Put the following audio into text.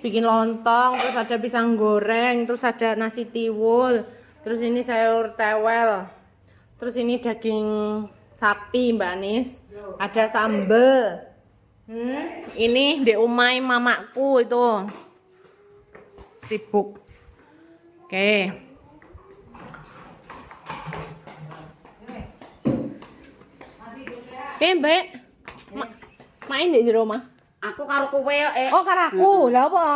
Bikin lontong, terus ada pisang goreng, terus ada nasi tiwul, terus ini sayur tewel, terus ini daging sapi Mbak Anis, ada sambel. Ini di umai mamaku itu sibuk. Oke. Mbak, main di rumah. Aku karo kowe Oh, karo aku. Lah apa?